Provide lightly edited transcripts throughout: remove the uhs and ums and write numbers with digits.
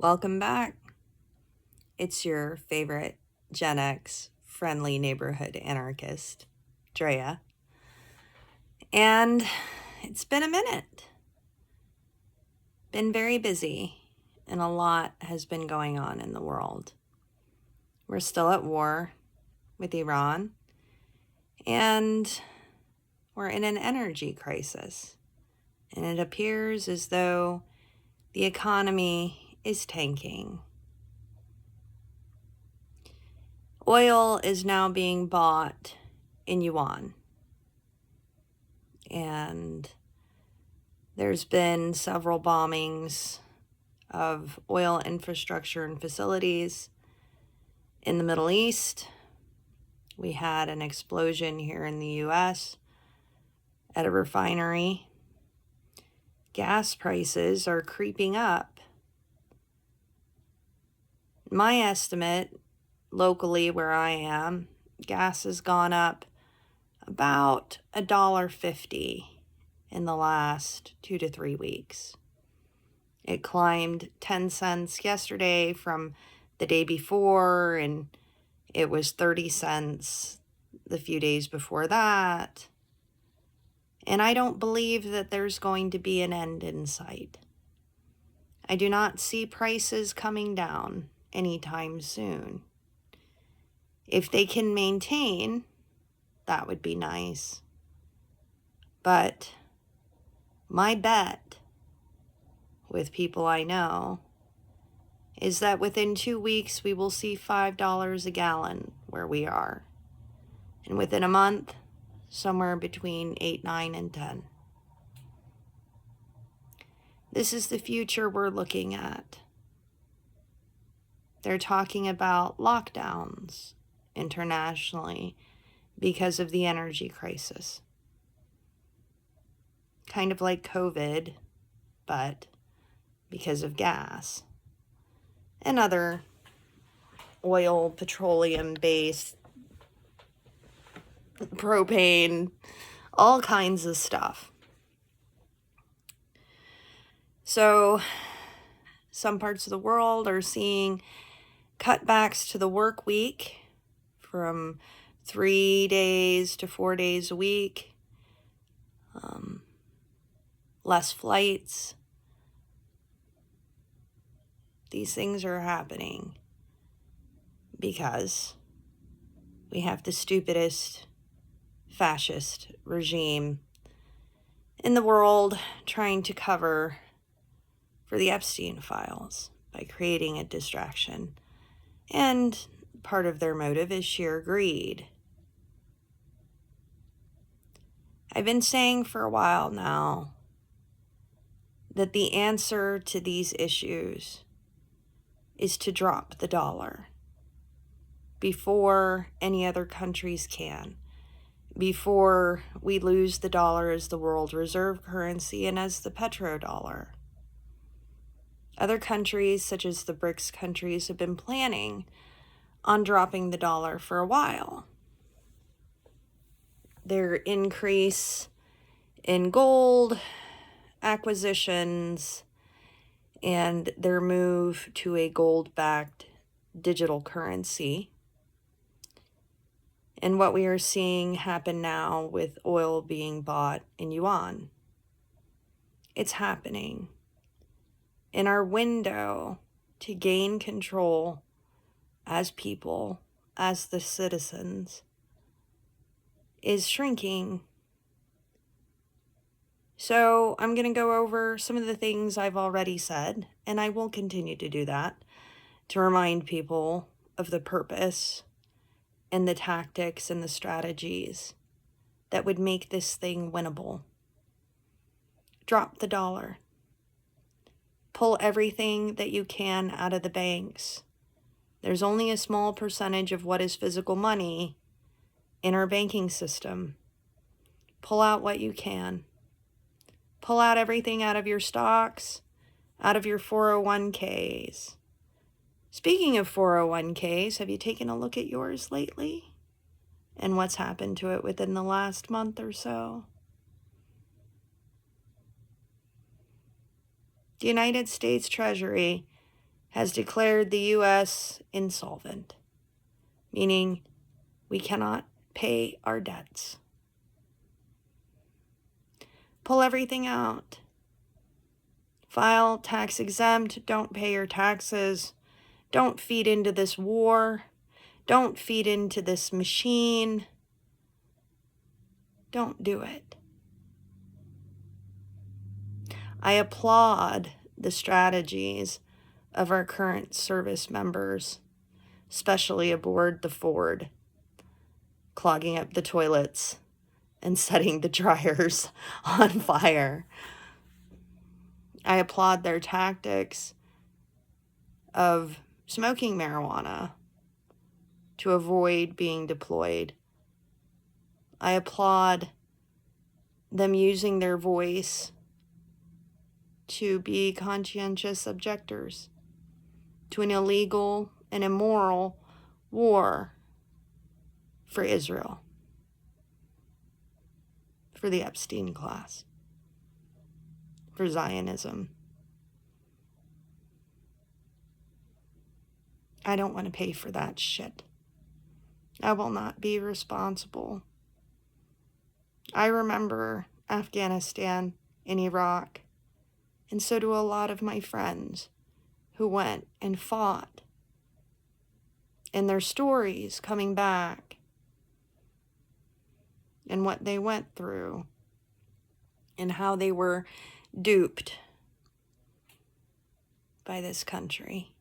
Welcome back. It's your favorite Gen X friendly neighborhood anarchist, Drea. And it's been a minute. Been very busy, and a lot has been going on in the world. We're still at war with Iran, and we're in an energy crisis. And it appears as though the economy is tanking. Oil is now being bought in yuan. And there's been several bombings of oil infrastructure and facilities in the Middle East. We had an explosion here in the US at a refinery. Gas prices are creeping up. My estimate, locally where I am, gas has gone up about $1.50 in the last 2 to 3 weeks. It climbed 10 cents yesterday from the day before, and it was 30 cents the few days before that. And I don't believe that there's going to be an end in sight. I do not see prices coming down anytime soon. If they can maintain, that would be nice. But my bet with people I know is that within 2 weeks we will see $5 a gallon where we are. And within a month, somewhere between 8, 9, and 10. This is the future we're looking at. They're talking about lockdowns internationally because of the energy crisis. Kind of like COVID, but because of gas and other oil, petroleum-based, propane, all kinds of stuff. So some parts of the world are seeing cutbacks to the work week from 3 days to 4 days a week, less flights. These things are happening because we have the stupidest fascist regime in the world trying to cover for the Epstein files by creating a distraction. And part of their motive is sheer greed. I've been saying for a while now that the answer to these issues is to drop the dollar before any other countries can, before we lose the dollar as the world reserve currency and as the petrodollar. Other countries, such as the BRICS countries, have been planning on dropping the dollar for a while. Their increase in gold acquisitions and their move to a gold-backed digital currency, and what we are seeing happen now with oil being bought in yuan. It's happening. In our window to gain control as people, as the citizens, is shrinking. So I'm going to go over some of the things I've already said, and I will continue to do that, to remind people of the purpose and the tactics and the strategies that would make this thing winnable. Drop the dollar. Pull everything that you can out of the banks. There's only a small percentage of what is physical money in our banking system. Pull out what you can. Pull out everything out of your stocks, out of your 401ks. Speaking of 401ks, have you taken a look at yours lately? And what's happened to it within the last month or so? The United States Treasury has declared the U.S. insolvent, meaning we cannot pay our debts. Pull everything out. File tax exempt. Don't pay your taxes. Don't feed into this war. Don't feed into this machine. Don't do it. I applaud the strategies of our current service members, especially aboard the Ford, clogging up the toilets and setting the dryers on fire. I applaud their tactics of smoking marijuana to avoid being deployed. I applaud them using their voice to be conscientious objectors to an illegal and immoral war for Israel, for the Epstein class, for Zionism. I don't want to pay for that shit. I will not be responsible. I remember Afghanistan and Iraq, and so do a lot of my friends who went and fought. And their stories coming back and what they went through and how they were duped by this country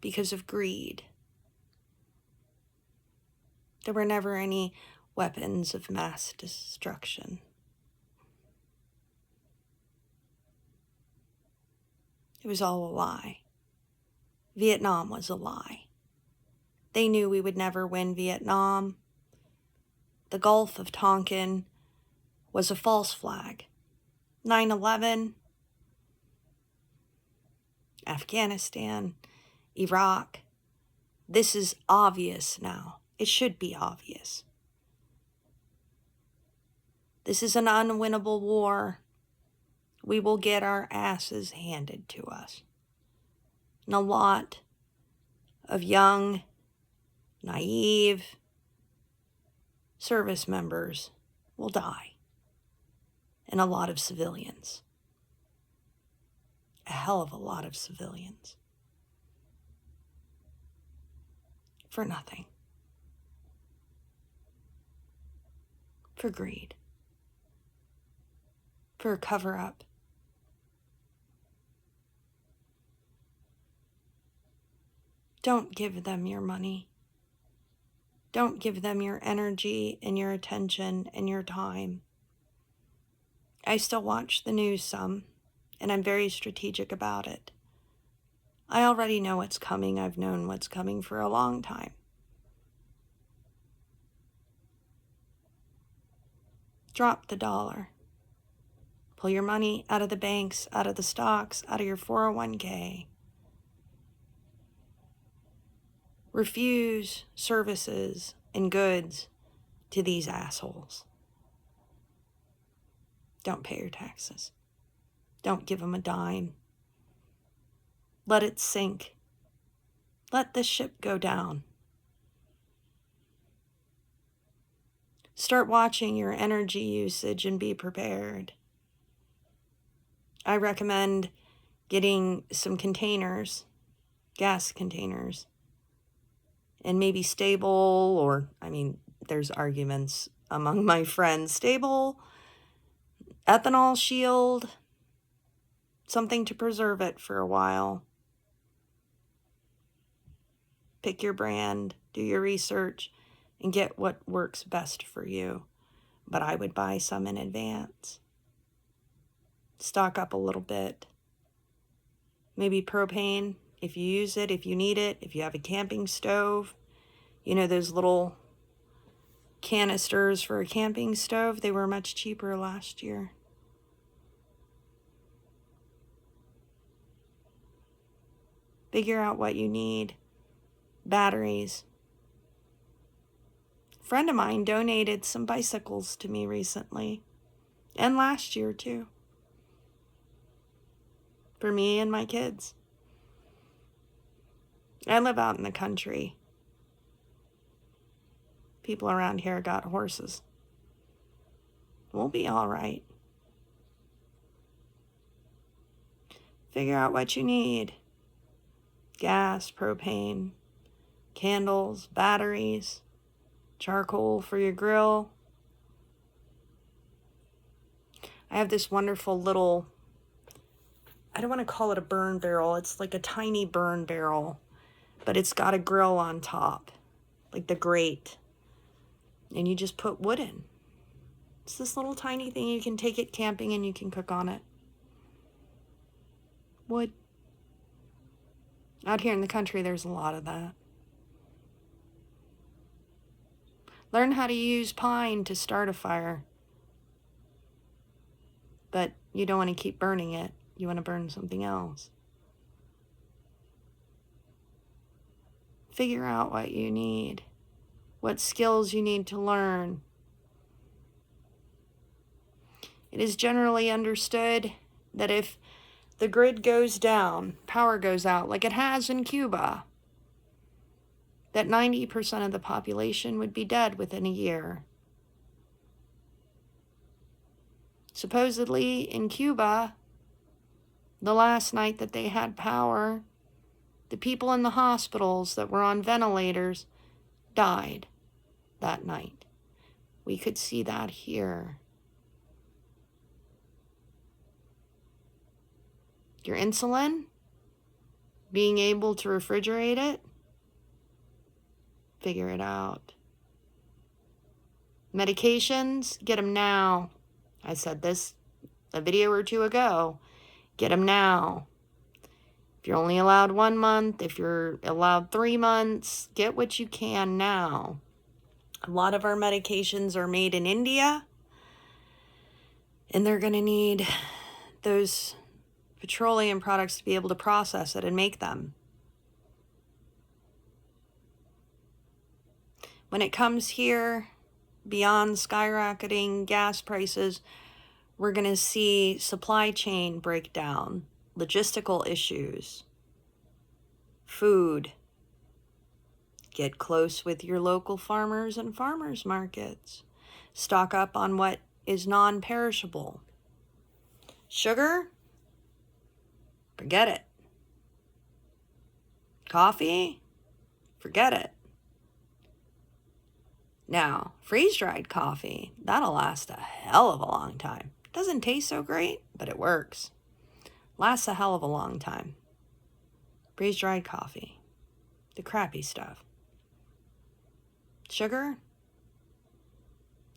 because of greed. There were never any weapons of mass destruction. It was all a lie. Vietnam was a lie. They knew we would never win Vietnam. The Gulf of Tonkin was a false flag. 9/11, Afghanistan, Iraq. This is obvious now. It should be obvious. This is an unwinnable war. We will get our asses handed to us. And a lot of young, naive service members will die. And a lot of civilians. A hell of a lot of civilians. For nothing. For greed. For a cover-up. Don't give them your money. Don't give them your energy and your attention and your time. I still watch the news some, and I'm very strategic about it. I already know what's coming. I've known what's coming for a long time. Drop the dollar. Pull your money out of the banks, out of the stocks, out of your 401k. Refuse services and goods to these assholes. Don't pay your taxes. Don't give them a dime. Let it sink. Let the ship go down. Start watching your energy usage and be prepared. I recommend getting some containers, gas containers, and maybe Stable, or, there's arguments among my friends. Stable, ethanol shield, something to preserve it for a while. Pick your brand, do your research, and get what works best for you. But I would buy some in advance. Stock up a little bit. Maybe propane, if you use it, if you need it, if you have a camping stove. You know those little canisters for a camping stove? They were much cheaper last year. Figure out what you need. Batteries. A friend of mine donated some bicycles to me recently. And last year too. For me and my kids. I live out in the country. People around here got horses. We'll be all right. Figure out what you need. Gas, propane, candles, batteries, charcoal for your grill. I have this wonderful little, I don't want to call it a burn barrel. It's like a tiny burn barrel, but it's got a grill on top, like the grate. And you just put wood in. It's this little tiny thing. You can take it camping and you can cook on it. Wood. Out here in the country, there's a lot of that. Learn how to use pine to start a fire. But you don't want to keep burning it. You want to burn something else. Figure out what you need. What skills you need to learn. It is generally understood that if the grid goes down, power goes out, like it has in Cuba, that 90% of the population would be dead within a year. Supposedly in Cuba, the last night that they had power, the people in the hospitals that were on ventilators died that night. We could see that here. Your insulin, being able to refrigerate it, figure it out. Medications, get them now. I said this a video or two ago. Get them now. If you're only allowed 1 month, if you're allowed 3 months, get what you can now. A lot of our medications are made in India, and they're going to need those petroleum products to be able to process it and make them. When it comes here, beyond skyrocketing gas prices, we're going to see supply chain breakdown, logistical issues, food. Get close with your local farmers and farmers markets. Stock up on what is non-perishable. Sugar? Forget it. Coffee? Forget it. Now, freeze-dried coffee, that'll last a hell of a long time. Doesn't taste so great, but it works. Lasts a hell of a long time. Freeze-dried coffee. The crappy stuff. Sugar?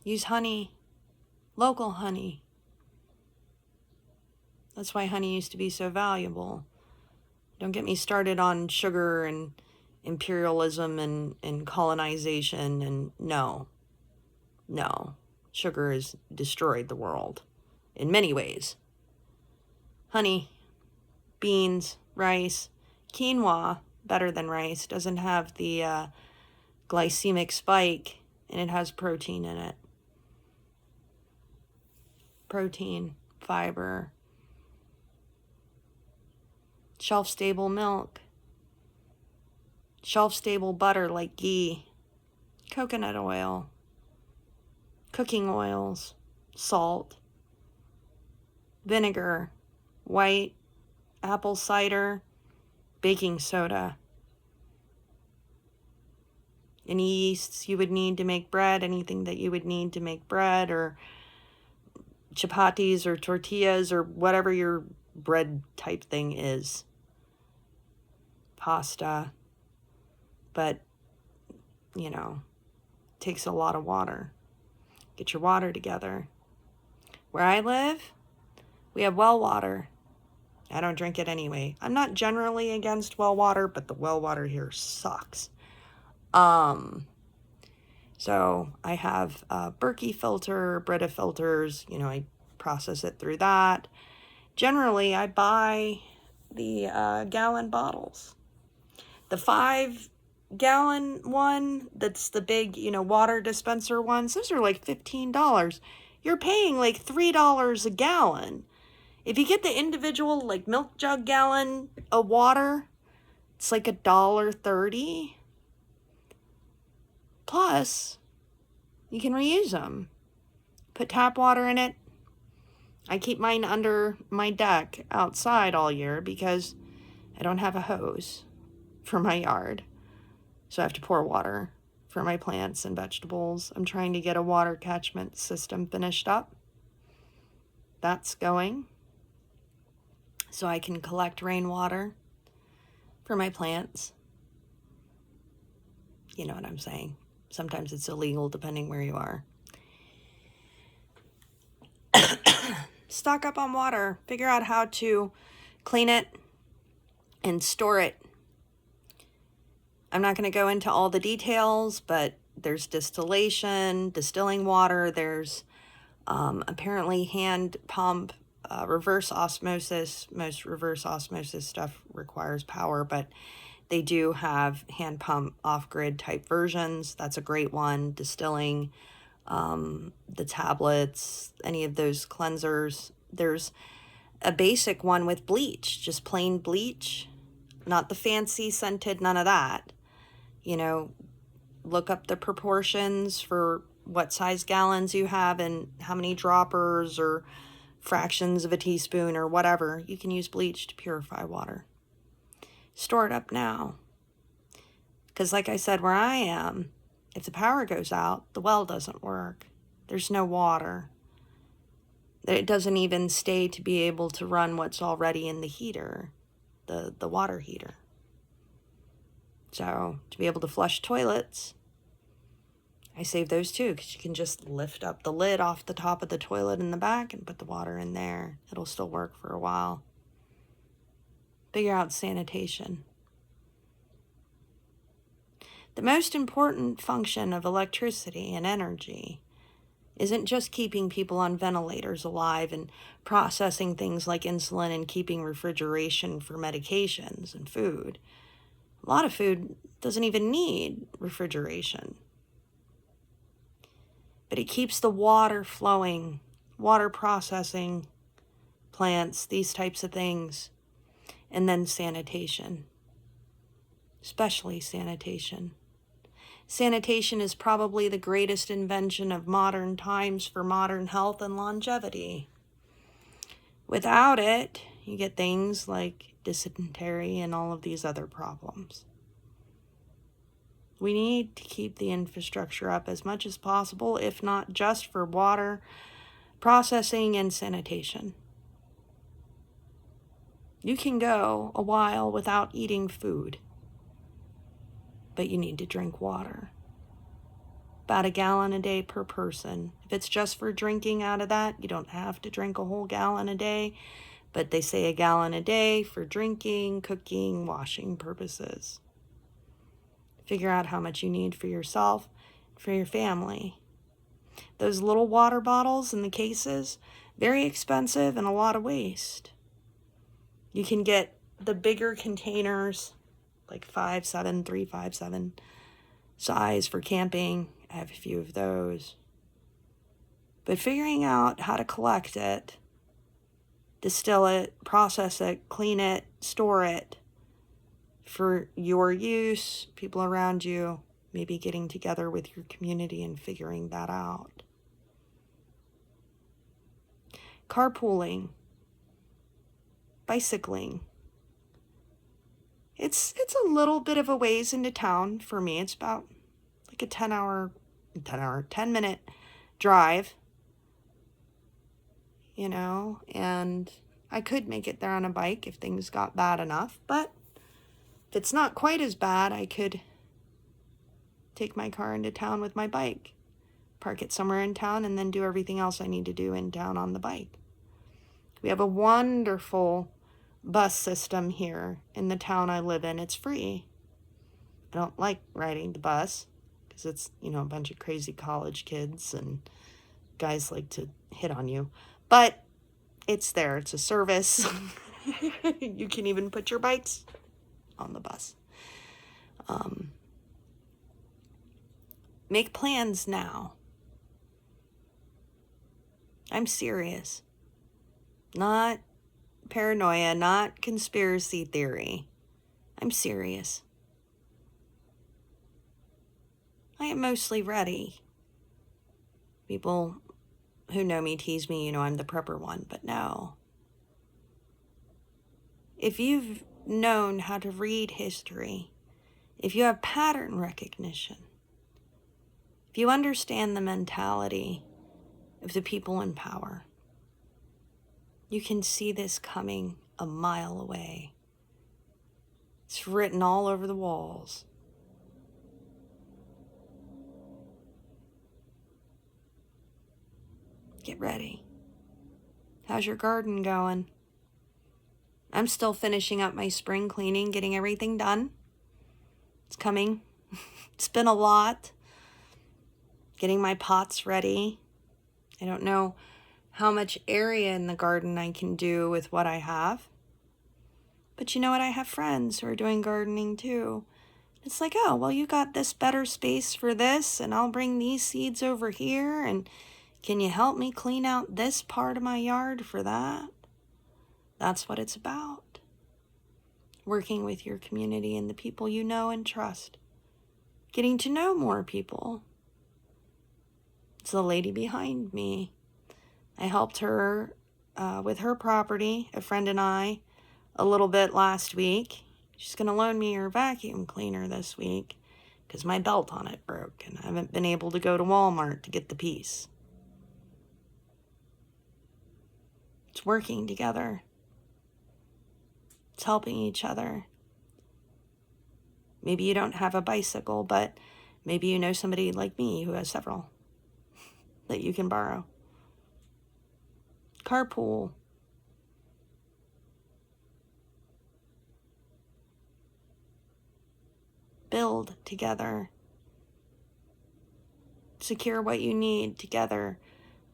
Use honey. Local honey. That's why honey used to be so valuable. Don't get me started on sugar and imperialism and colonization, and no. Sugar has destroyed the world in many ways. Honey, beans, rice, quinoa, better than rice, doesn't have the glycemic spike, and it has protein in it. Protein, fiber, shelf-stable milk, shelf-stable butter like ghee, coconut oil, cooking oils, salt, vinegar, white, apple cider, baking soda. Any yeasts you would need to make bread, anything that you would need to make bread, or chapatis or tortillas or whatever your bread type thing is. Pasta. But, takes a lot of water. Get your water together. Where I live, we have well water. I don't drink it anyway. I'm not generally against well water, but the well water here sucks. So I have a Berkey filter, Brita filters, I process it through that. Generally, I buy the gallon bottles. The 5-gallon one, that's the big, water dispenser ones, those are like $15. You're paying like $3 a gallon. If you get the individual, like, milk jug gallon of water, It's like $1.30. Plus, you can reuse them. Put tap water in it. I keep mine under my deck outside all year because I don't have a hose for my yard. So I have to pour water for my plants and vegetables. I'm trying to get a water catchment system finished up. That's going. So I can collect rainwater for my plants. You know what I'm saying. Sometimes it's illegal depending where you are. Stock up on water. Figure out how to clean it and store it. I'm not going to go into all the details, but there's distillation, distilling water. There's apparently hand pump, reverse osmosis. Most reverse osmosis stuff requires power, but they do have hand pump off-grid type versions. That's a great one. Distilling, the tablets, any of those cleansers. There's a basic one with bleach, just plain bleach, not the fancy scented, none of that. You know, look up the proportions for what size gallons you have and how many droppers or fractions of a teaspoon or whatever. You can use bleach to purify water. Store it up now. Because like I said, where I am, if the power goes out, the well doesn't work. There's no water. It doesn't even stay to be able to run what's already in the heater, the water heater. So to be able to flush toilets, I save those too, because you can just lift up the lid off the top of the toilet in the back and put the water in there. It'll still work for a while. Figure out sanitation. The most important function of electricity and energy isn't just keeping people on ventilators alive and processing things like insulin and keeping refrigeration for medications and food. A lot of food doesn't even need refrigeration. But it keeps the water flowing, water processing, plants, these types of things, and then sanitation, especially sanitation. Sanitation is probably the greatest invention of modern times for modern health and longevity. Without it, you get things like dysentery and all of these other problems. We need to keep the infrastructure up as much as possible, if not just for water processing and sanitation. You can go a while without eating food, but you need to drink water. About 1 gallon a day per person. If it's just for drinking out of that, you don't have to drink a whole gallon a day, but they say 1 gallon a day for drinking, cooking, washing purposes. Figure out how much you need for yourself, for your family. Those little water bottles in the cases, very expensive and a lot of waste. You can get the bigger containers, like 5'7", 3'5" size for camping. I have a few of those. But figuring out how to collect it, distill it, process it, clean it, store it for your use, people around you, maybe getting together with your community and figuring that out. Carpooling, bicycling. It's a little bit of a ways into town for me. It's about like a 10-minute drive, you know, and I could make it there on a bike if things got bad enough, but if it's not quite as bad, I could take my car into town with my bike, park it somewhere in town, and then do everything else I need to do in town on the bike. We have a wonderful bus system here in the town I live in. It's free. I don't like riding the bus because it's, you know, a bunch of crazy college kids and guys like to hit on you. But it's there. It's a service. You can even put your bikes on the bus. Make plans now. I'm serious. Not paranoia, not conspiracy theory. I'm serious. I am mostly ready. People who know me tease me, I'm the prepper one, but no. If you've known how to read history, if you have pattern recognition, if you understand the mentality of the people in power, you can see this coming a mile away. It's written all over the walls. Get ready. How's your garden going? I'm still finishing up my spring cleaning, getting everything done. It's coming. It's been a lot. Getting my pots ready. I don't know how much area in the garden I can do with what I have. But you know what? I have friends who are doing gardening too. It's like, oh, well, you got this better space for this, and I'll bring these seeds over here, and can you help me clean out this part of my yard for that? That's what it's about. Working with your community and the people you know and trust. Getting to know more people. It's the lady behind me. I helped her with her property, a friend and I, a little bit last week. She's going to loan me her vacuum cleaner this week because my belt on it broke and I haven't been able to go to Walmart to get the piece. It's working together. It's helping each other. Maybe you don't have a bicycle, but maybe you know somebody like me who has several that you can borrow. Carpool. Build together. Secure what you need together.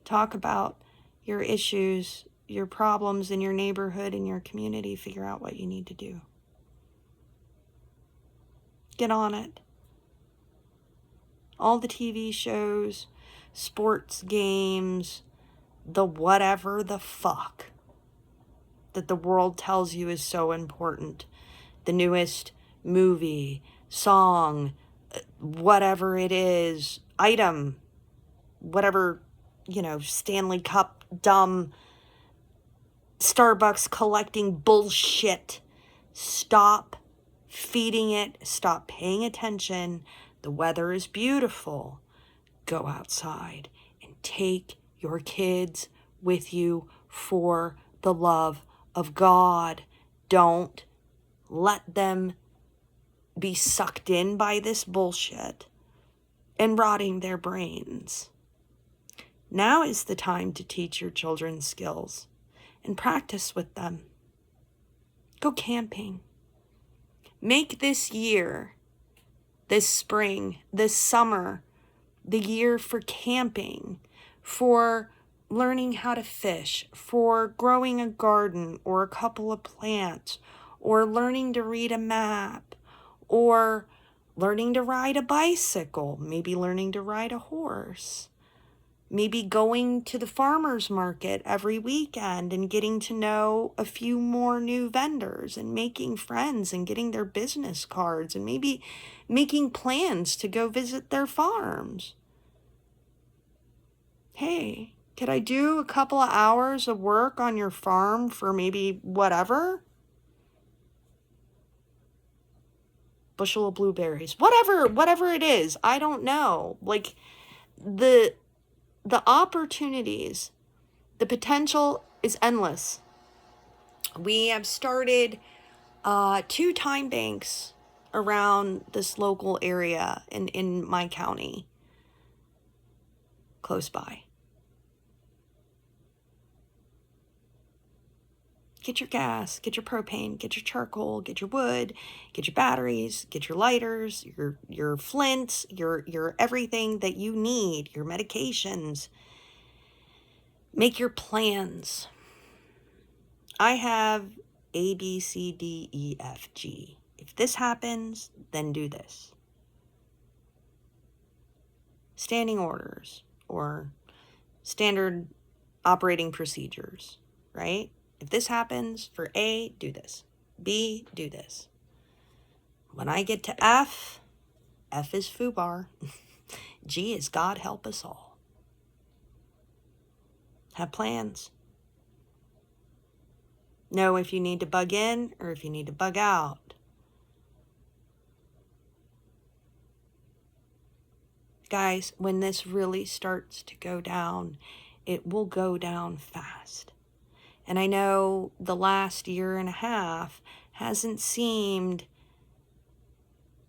Talk about your issues, your problems in your neighborhood, in your community. Figure out what you need to do. Get on it. All the TV shows, sports games, the whatever the fuck that the world tells you is so important. The newest movie, song, whatever it is, item, whatever, Stanley Cup, dumb, Starbucks collecting bullshit. Stop feeding it. Stop paying attention. The weather is beautiful. Go outside and take your kids with you for the love of God. Don't let them be sucked in by this bullshit and rotting their brains. Now is the time to teach your children skills and practice with them. Go camping. Make this year, this spring, this summer, the year for camping, for learning how to fish, for growing a garden or a couple of plants, or learning to read a map, or learning to ride a bicycle, maybe learning to ride a horse, maybe going to the farmer's market every weekend and getting to know a few more new vendors and making friends and getting their business cards and maybe making plans to go visit their farms. Hey, could I do a couple of hours of work on your farm for maybe whatever? Bushel of blueberries, whatever it is, I don't know. Like the opportunities, the potential is endless. We have started 2 time banks around this local area in my county, close by. Get your gas, get your propane, get your charcoal, get your wood, get your batteries, get your lighters, your flints, your everything that you need, your medications. Make your plans. I have A, B, C, D, E, F, G. If this happens, then do this. Standing orders or standard operating procedures, right? If this happens for A, do this. B, do this. When I get to F, F is FUBAR. G is God help us all. Have plans. Know if you need to bug in or if you need to bug out. Guys, when this really starts to go down, it will go down fast. And I know the last year and a half hasn't seemed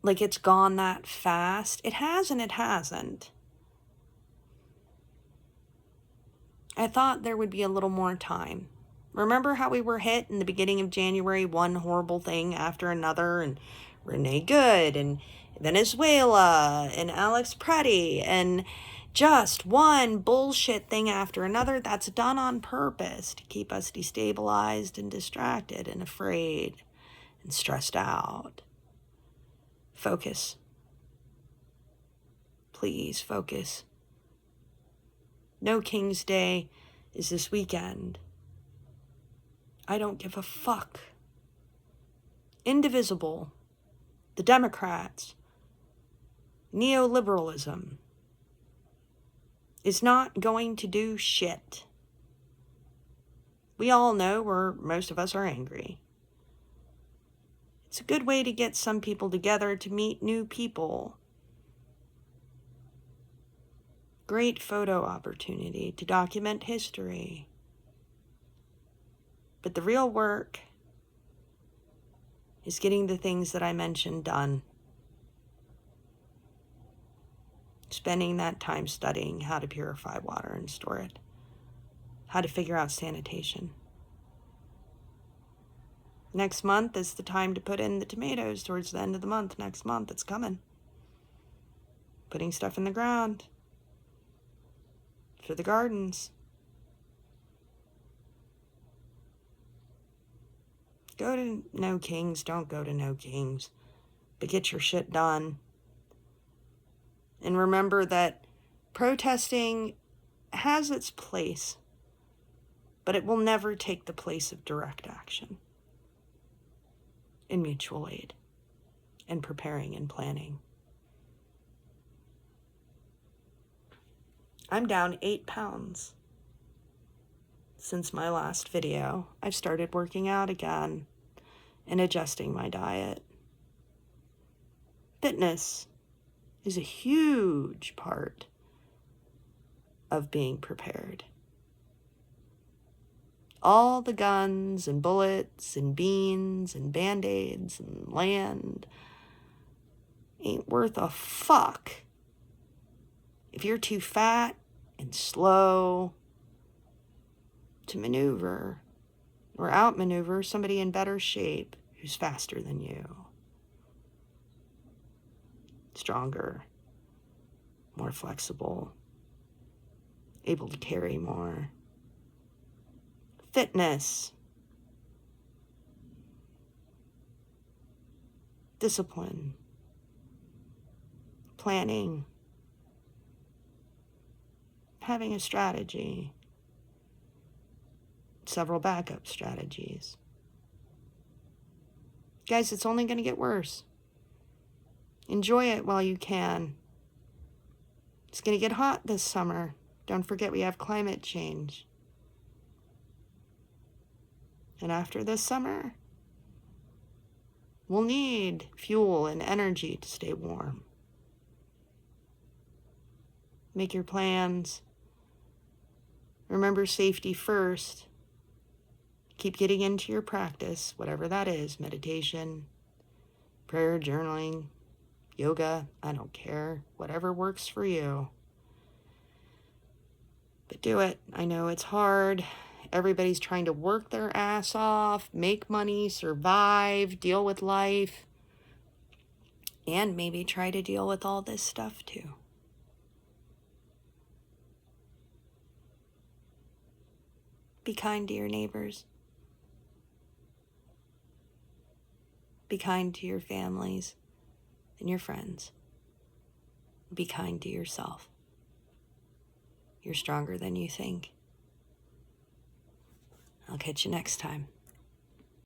like it's gone that fast. It has and it hasn't. I thought there would be a little more time. Remember how we were hit in the beginning of January, one horrible thing after another, and Renee Good, and Venezuela, and Alex Preddy, and just one bullshit thing after another that's done on purpose to keep us destabilized and distracted and afraid and stressed out. Focus. Please focus. No King's Day is this weekend. I don't give a fuck. Indivisible. The Democrats. Neoliberalism is not going to do shit. We all know where most of us are angry. It's a good way to get some people together to meet new people. Great photo opportunity to document history. But the real work is getting the things that I mentioned done. Spending that time studying how to purify water and store it. How to figure out sanitation. Next month is the time to put in the tomatoes towards the end of the month. Next month, it's coming. Putting stuff in the ground. For the gardens. Go to No Kings, don't go to No Kings. But get your shit done. And remember that protesting has its place, but it will never take the place of direct action and mutual aid and preparing and planning. I'm down 8 pounds. Since my last video, I've started working out again and adjusting my diet. Fitness is a huge part of being prepared. All the guns and bullets and beans and band-aids and land ain't worth a fuck if you're too fat and slow to maneuver or outmaneuver somebody in better shape who's faster than you. Stronger, more flexible, able to carry more. Fitness, discipline, planning, having a strategy, several backup strategies. Guys, it's only going to get worse. Enjoy it while you can. It's going to get hot this summer. Don't forget we have climate change. And after this summer, we'll need fuel and energy to stay warm. Make your plans. Remember safety first. Keep getting into your practice, whatever that is, meditation, prayer, journaling, yoga, I don't care, whatever works for you. But do it. I know it's hard. Everybody's trying to work their ass off, make money, survive, deal with life, and maybe try to deal with all this stuff too. Be kind to your neighbors. Be kind to your families and your friends. Be kind to yourself. You're stronger than you think. I'll catch you next time.